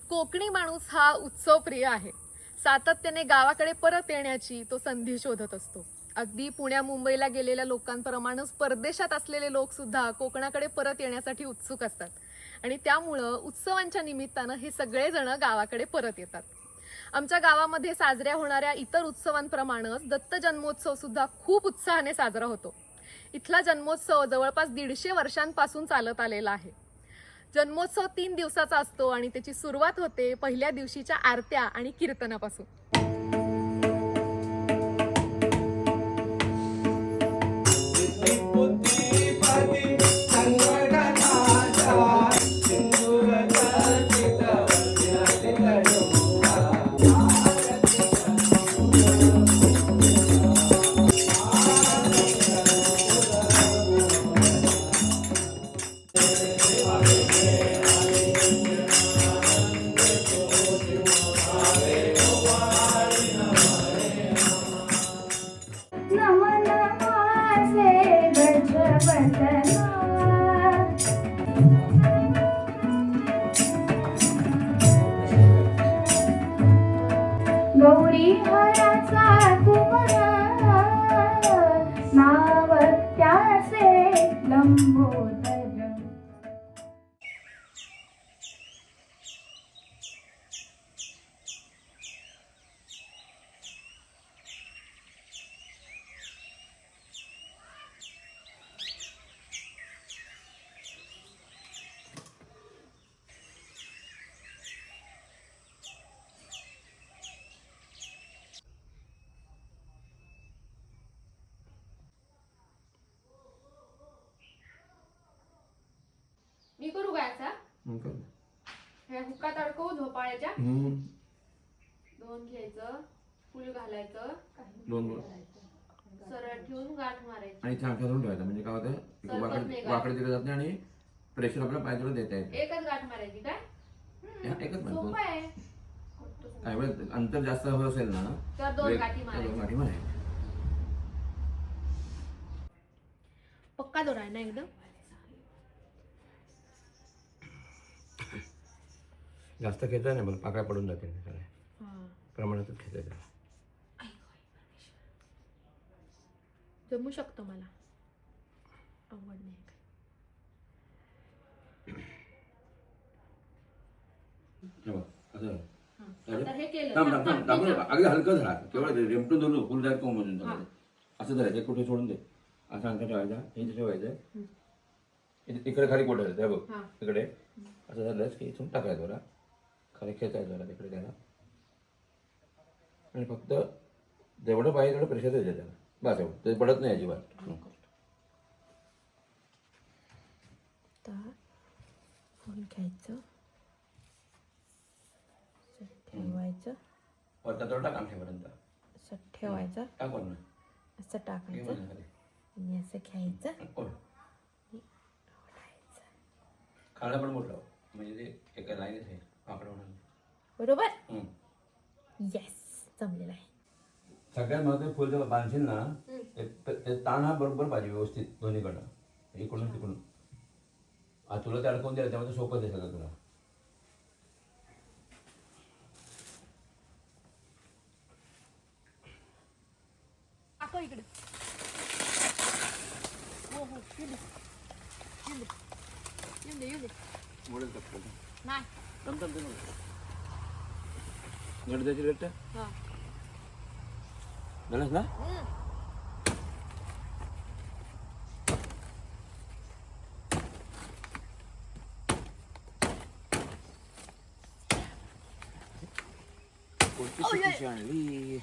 कोकणी माणूस हा उत्सव प्रिय आहे. सातत्याने गावाकडे परत येण्याची तो संधी शोधत असतो. अगदी पुण्या मुंबईला गेलेल्या लोकांप्रमाणेच परदेशात असलेले लोक सुद्धा कोकणाकडे परत येण्यासाठी उत्सुक असतात आणि त्यामुळं उत्सवांच्या निमित्तानं हे सगळेजण गावाकडे परत येतात. आमच्या गावामध्ये साजऱ्या होणाऱ्या इतर उत्सवांप्रमाणेच दत्त जन्मोत्सव सुद्धा खूप उत्साहाने साजरा होतो. इथला जन्मोत्सव जवळपास 150 वर्षांपासून चालत आलेला आहे. जन्मोत्सव 3 दिवसाचा असतो आणि त्याची सुरुवात होते पहिल्या दिवशीच्या आरत्या आणि कीर्तनापासून. गौरी हराचा कुमार नाव त्याचे लंबोदर. मी करू गायचा हे हुक्का तडकवू झोपाळ्याच्या 2 घ्यायचं, फुल घालायचं, सरळ ठेवून गाठ मारायची आणि छान ठरवून ठेवायचं. म्हणजे काय होतं वाकडे दिलं जात नाही आणि प्रेशर आपल्या पायाकडे देता येतं. एकच गाठ मारायची काय? एकच म्हणतो सोपं आहे. काय वेळ अंतर जास्त हवं असेल ना तर 2 गाठी मारायच्या. 2 गाठी मारायच्या. पक्का दोरा आहे ना एकदम. जास्त खेळता नाही बरं, पाकळ्या पडून जाते प्रमाणातच खेळायचं. जमू शकतो मला, आवड नाही अगदी हलकं धरा, केवळ रेमटून धरू फुल जाईल कोंबून असं धरायचं. कुठे सोडून दे, असं अंतर ठेवायचा, हे ठेवायचं इकडे खाली कुठे आहे बघ तिकडे असं झालंच की इथून टाकायचं जरा खाली खेचायचं जरा तिकडे त्याला आणि फक्त जेवढं पाहिजे तेवढं प्रेशर द्यायचं त्याला. बस एवढं, ते पडत नाही अजिबात. फुल घ्यायचं, ठेवायचं, तेवढा काम ठेवायपर्यंत असं ठेवायचं, टाकून असं टाकायचं आणि असं घ्यायचं, खाणं पण मोठं म्हणजे ते एका लाईनच आहे आकडा होणार बरोबर. येस, जमलेलं आहे. सगळ्यात महत्त्वाचं फुल जेव्हा बांधशील ना ते ताण हा बरोबर पाहिजे व्यवस्थित दोन्हीकडं, इकडून तिकडून. तुला ते अडकवून द्यायला त्यामुळे सोपं आहे सगळं तुला. टाको इकडे. हो हो, येऊ दे. मोडेल का नाही गणपतीची भेट झालंच ना. कोणती सुट्टी आणली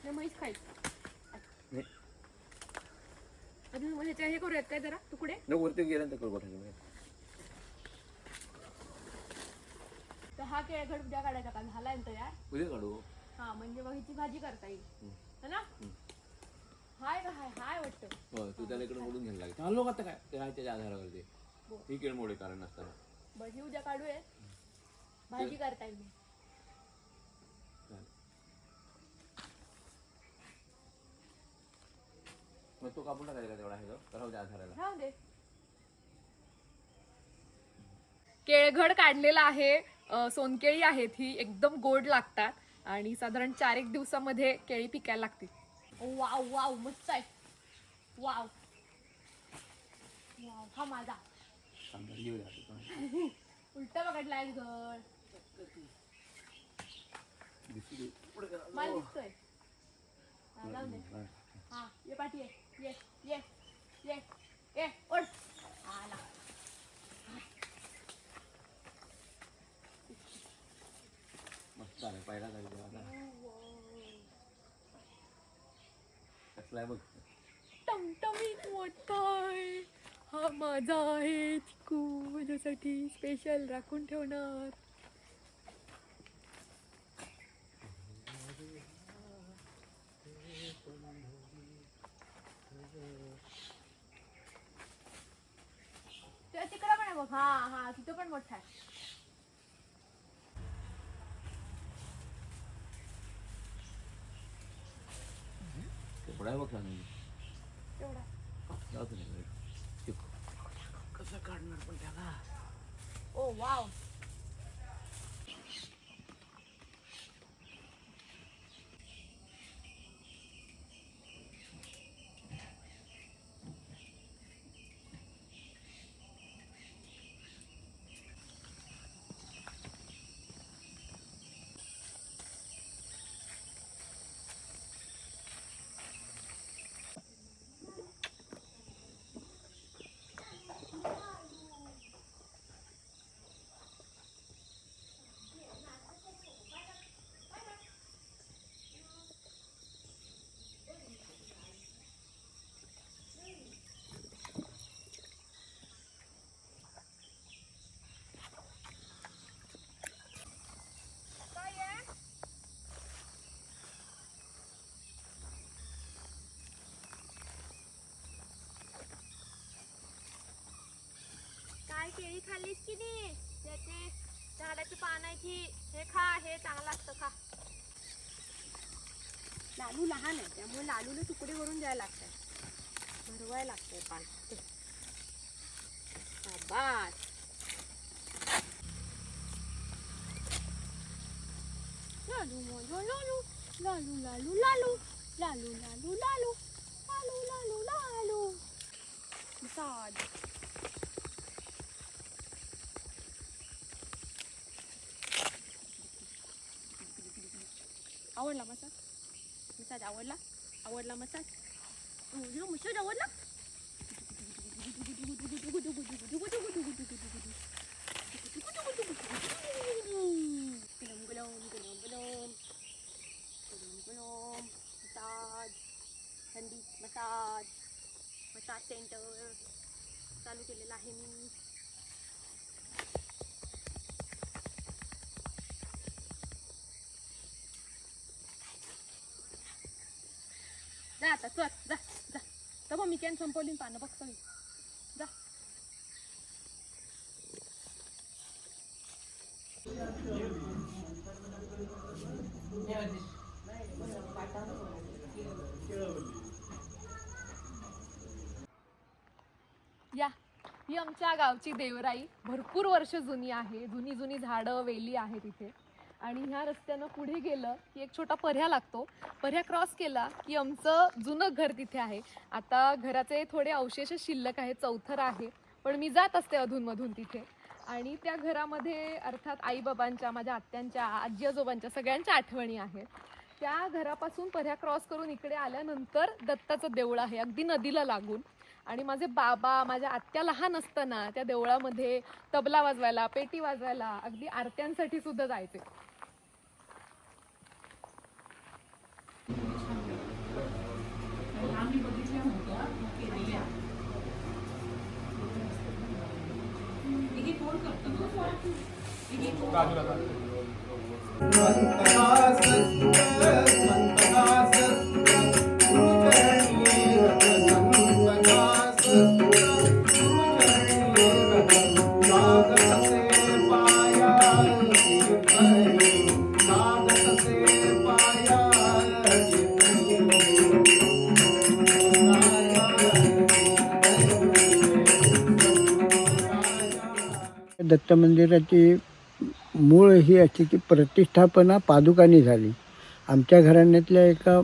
म्हैस खायचं. हे करूयात काय जरा तुकडे वरती गेल्यानंतर करू गोठ्याचे. तर हा केळघड उद्या काढायचा का? झालाय ना तयार, उद्या काढू. हा म्हणजे मग हिची भाजी करता येईल ना. हाय हाय वाटतं. तू त्याला इकडे मोडून घ्यायला लागेल. चाललो आता काय ते आहे त्याच्या आधारावरती ही केळ मोडे कारण नसताना. भाजी उद्या काढूया, भाजी करता येईल. कापून टाकायचा तेवढा आहे तो राहू द्या धरायला. राहू दे. केळघड काढलेला आहे. सोनकेळी आहेत ही एकदम गोड लागतात आणि साधारण 4-1 दिवसामध्ये केळी पिकायला लागतील. वाव वाव मस्त आहे. वाव वाव हा माझा उलटा पकडलाय घड मला दिसतोय. जाऊ दे. हा ये पाठी ये ये ये ये ये ओढ आला. मस्त आहे पहिला कसला आहे बघ. टमटमीत मोठा आहे. हा माझा आहे. चिकू माझ्यासाठी स्पेशल राखून ठेवणार. तिकडे पण आहे बघ. हा हा तिथं पण मोठा आहे. पुढे आहे बघ छान. तेवढा जाऊ दे. कसं काढणार पण त्याला. ओ वाव. काय केळी खाल्लीस की नाही? त्याचे झाडाची पानाची हे खा. हे चांगलं असतं खा. लालू लहान आहे त्यामुळे लालूला तुकडे करून द्यायला लागतात. भरवायला लागतंय पान. शाबास. लालू लालू लालू लालू लालू लालू लालू लालू लालू लालू लालू लालू मसाज. आवडला मसाज? मसाज आवडला? आवडला मसाज? मसाज आवडला? मसाज थंडी मसाज मसाज सेंटर चालू केलेला आहे मी. जा आता चल जा जा. तर मग मी कॅन संपवली पानं बघ सगळी. जा. या ही आमच्या गावची देवराई भरपूर वर्ष जुनी आहे. जुनी जुनी झाडं वेली आहेत इथे. आणि ह्या रस्त्यानं पुढे गेलं की एक छोटा पर्या लागतो. पर्या क्रॉस केला की आमचं जुनं घर तिथे आहे. आता घराचे थोडे अवशेष शिल्लक आहेत. चौथर आहे पण मी जात असते अधूनमधून तिथे. आणि त्या घरामध्ये अर्थात आईबाबांच्या, माझ्या आत्यांच्या, आजी आजोबांच्या सगळ्यांच्या आठवणी आहेत. त्या घरापासून पर्या क्रॉस करून इकडे आल्यानंतर दत्ताचं देऊळ आहे अगदी नदीला लागून. आणि माझे बाबा, माझ्या आत्या लहान असताना त्या देवळामध्ये तबला वाजवायला, पेटी वाजवायला, अगदी आरत्यांसाठी सुद्धा जायचे. दत्त मंदिराची मूळ ही अशी की प्रतिष्ठापना पादुकांनी झाली. आमच्या घराण्यातल्या एका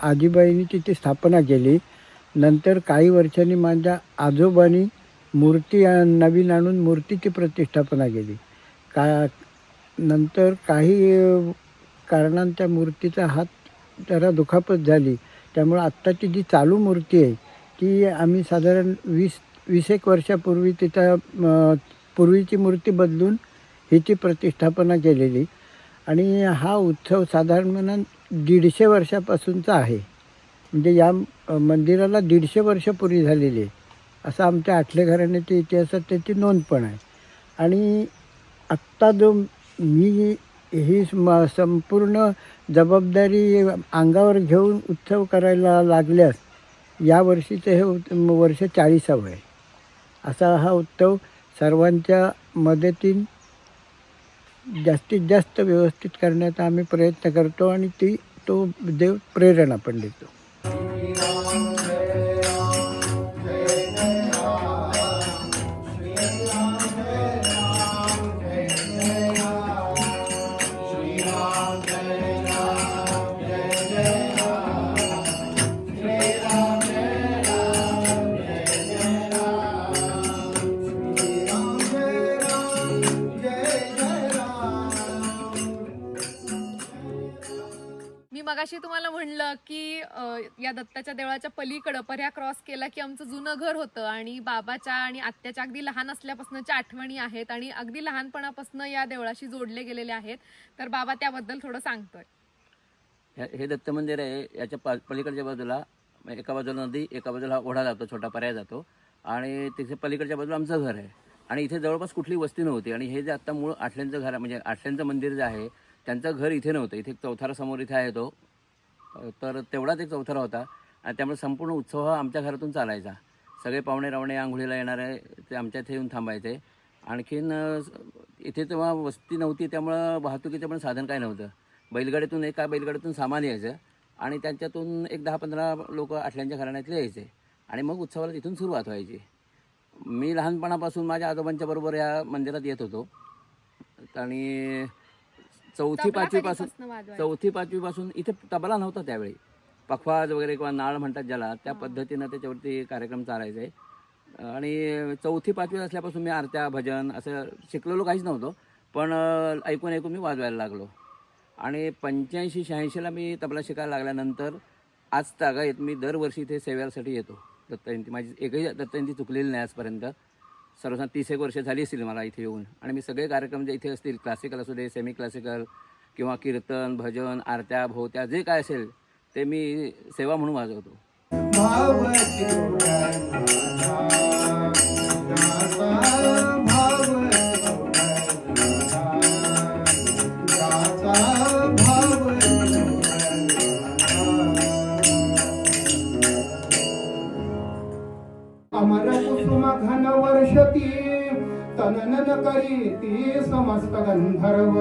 आजीबाईंनी तिची स्थापना केली. नंतर काही वर्षांनी माझ्या आजोबांनी मूर्ती नवीन आणून मूर्तीची प्रतिष्ठापना केली. नंतर काही कारणांनी त्या मूर्तीचा हात जरा दुखापत झाली. त्यामुळे आत्ताची जी चालू मूर्ती आहे ती आम्ही साधारण 20-एक वर्षापूर्वी पूर्वीची मूर्ती बदलून हिची प्रतिष्ठापना केलेली. आणि हा उत्सव साधारण 150 वर्षापासूनचा आहे. म्हणजे या मंदिराला 150 वर्ष पूर्वी झालेली आहे असं आमच्या आठले घराण्याच्या इतिहासात त्याची नोंद पण आहे. आणि आत्ता जो मी ही संपूर्ण जबाबदारी अंगावर घेऊन उत्सव करायला लागल्यास यावर्षीचं हे वर्ष 40वे आहे. असा हा उत्सव सर्वांच्या मदतीने जास्तीत जास्त व्यवस्थित करण्याचा आम्ही प्रयत्न करतो आणि तो देव प्रेरणा पण देतो. मी मगाशी तुम्हाला म्हणलं की या दत्ताच्या देवळाच्या पलीकडं पर्या क्रॉस केला की आमचं जुनं घर होतं आणि बाबाच्या आणि आत्याच्या अगदी लहान असल्यापासूनच्या आठवणी आहेत आणि अगदी लहानपणापासून या देवळाशी जोडले गेलेले आहेत. तर बाबा त्याबद्दल थोडं सांगतोय. हे दत्त मंदिर आहे. याच्या पलीकडच्या बाजूला एका बाजूला नदी, एका बाजूला हा ओढा जातो, छोटा पर्याय जातो आणि तिथे पलीकडच्या बाजूला आमचं घर आहे. आणि इथे जवळपास कुठली वस्ती नव्हती. आणि हे जे आत्ता मूळ आठल्यांचं घर म्हणजे आठल्यांचं मंदिर जे आहे त्यांचं घर इथे नव्हतं. इथे एक चौथारा समोर इथे आहे तो, तर तेवढाच एक चौथारा होता. आणि त्यामुळे संपूर्ण उत्सव हा आमच्या घरातून चालायचा. सगळे पाहुणे रावणे आंघोळीला येणारे ते आमच्या इथे येऊन थांबायचे. आणखीन इथे तेव्हा वस्ती नव्हती त्यामुळं वाहतुकीचं पण साधन काय नव्हतं. बैलगाडीतून एका बैलगाडीतून सामान यायचं आणि त्यांच्यातून एक 10-15 लोक आठल्यांच्या घराण्यातले यायचे आणि मग उत्सवाला तिथून सुरुवात व्हायची. मी लहानपणापासून माझ्या आजोबांच्या बरोबर या मंदिरात येत होतो आणि चौथी पाचवीपासून इथे तबला नव्हता त्यावेळी. पखवाज वगैरे किंवा नाळ म्हणतात ज्याला, त्या पद्धतीनं त्याच्यावरती कार्यक्रम चालायचे. आणि 4-5वी असल्यापासून मी आरत्या भजन असं शिकलेलो काहीच नव्हतो, पण ऐकून ऐकून मी वाजवायला लागलो. आणि 85-86ला मी तबला शिकायला लागल्यानंतर आज तागायत मी दरवर्षी इथे सेवेसाठी येतो. दत्तजयंती माझी एकही दत्तजयंती चुकलेली नाही आजपर्यंत. सर्वसाधारण 30 वर्ष झाली असतील मला इथे येऊन. आणि मी सगळे कार्यक्रम जे इथे असतील, क्लासिकल असू दे, सेमी क्लासिकल किंवा कीर्तन, भजन, आरत्या, भोवत्या जे काय असेल ते मी सेवा म्हणून वाजवतो. अमर कुसुम घन वर्षती तननन करीती समस्त गंधर्व.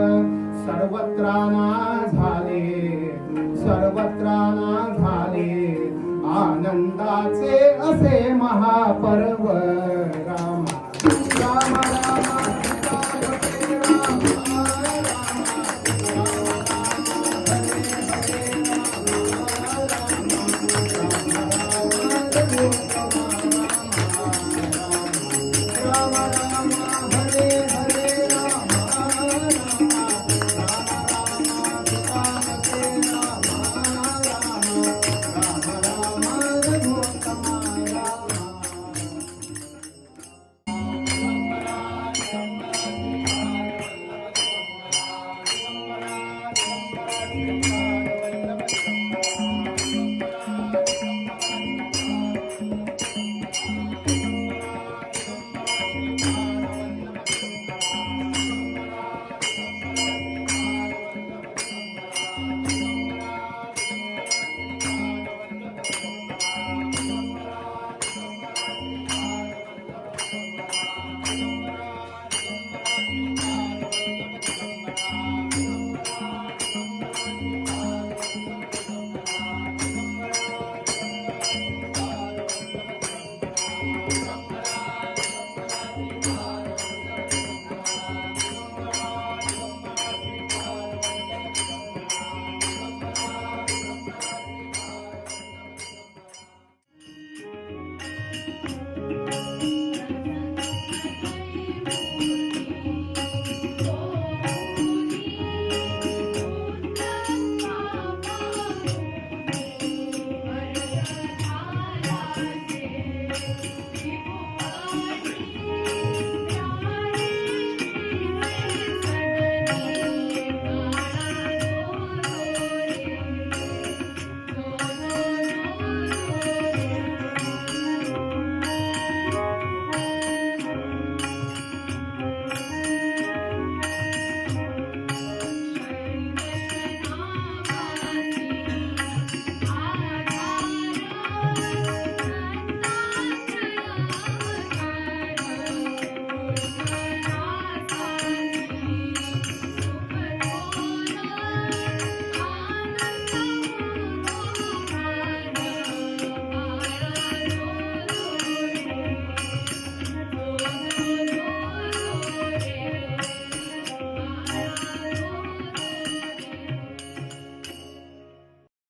सर्वत्राना झाले आनंदाचे असे महापर्व. राम राम राम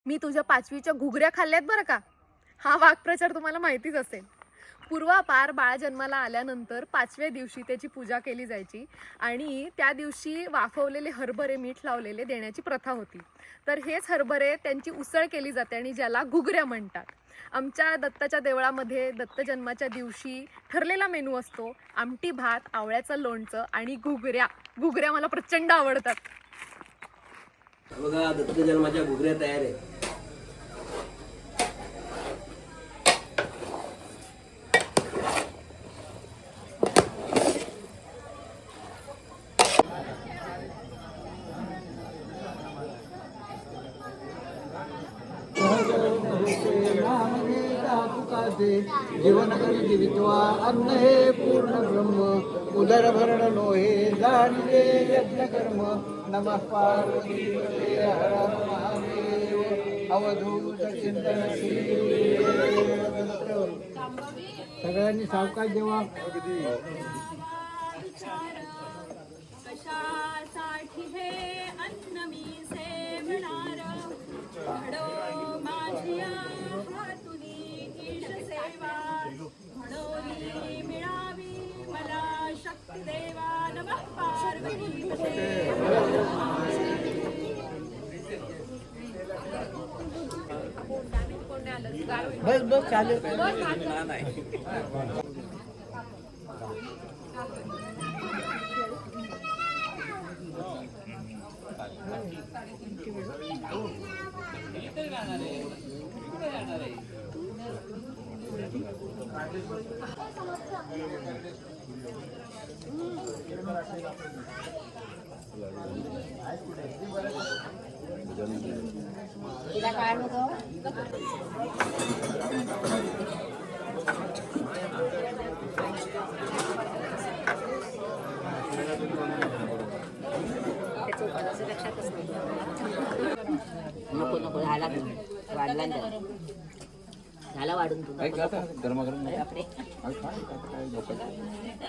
मी तुझ्या 5वीच्या घुगऱ्या खाल्ल्यात बरं का. हा वाक्प्रचार तुम्हाला माहितीच असेल. पूर्वापार बाळ जन्माला आल्यानंतर 5व्या दिवशी त्याची पूजा केली जायची आणि त्या दिवशी वाफवलेले हरभरे मीठ लावलेले देण्याची प्रथा होती. तर हेच हरभरे त्यांची उसळ केली जाते आणि ज्याला घुगऱ्या म्हणतात. आमच्या दत्ताच्या देवळामध्ये दत्त जन्माच्या दिवशी ठरलेला मेनू असतो आमटी भात, आवळ्याचं लोणचं आणि घुगऱ्या. घुगऱ्या मला प्रचंड आवडतात. बघा दत्त जन्माच्या घुगऱ्या तयार आहे. जीवन करी जीवित्वा अन्न हे पूर्ण ब्रह्म उदर भरण लोहे जाणले यज्ञ कर्म नमः पार्वती हर महादेव अवधूत चिंतन श्री सगळ्यांनी सावकाश जेव्हा कशासाठी हे अन्न मी सेवणार घडो माझिया हातुनी ईश सेवा घडोनी मिळावी मला शक्ती देवा नमः पार्वती बस बस चालेल. नको नको झाला वाढला झाला वाढून तू काय आता गरमागरम नाही. बापरे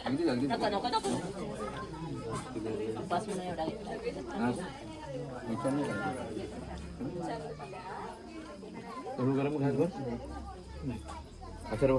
अगदी अगदी नको नको नको उपास म्हणून एवढा हा. विचार नाही करायचा. गरम गरम घास बरं. अथर्व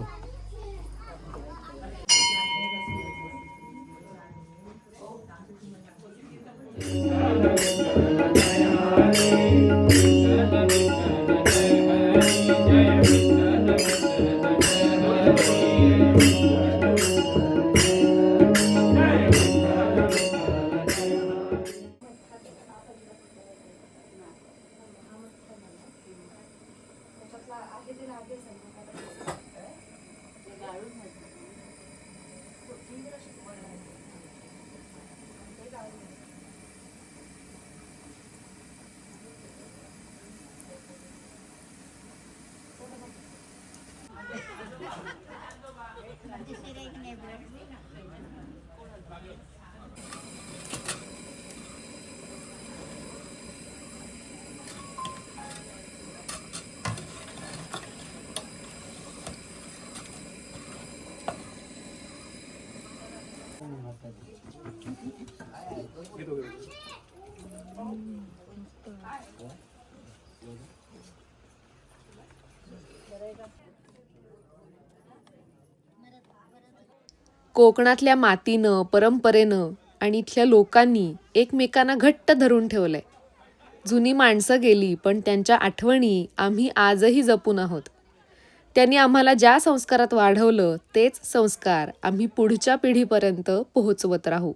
कोकणातल्या मातीनं, परंपरेनं आणि इथल्या लोकांनी एकमेकांना घट्ट धरून ठेवलंय. जुनी माणसं गेली पण त्यांच्या आठवणी आम्ही आजही जपून आहोत. त्यांनी आम्हाला ज्या संस्कारात वाढवलं तेच संस्कार आम्ही पुढच्या पिढीपर्यंत पोहोचवत राहू.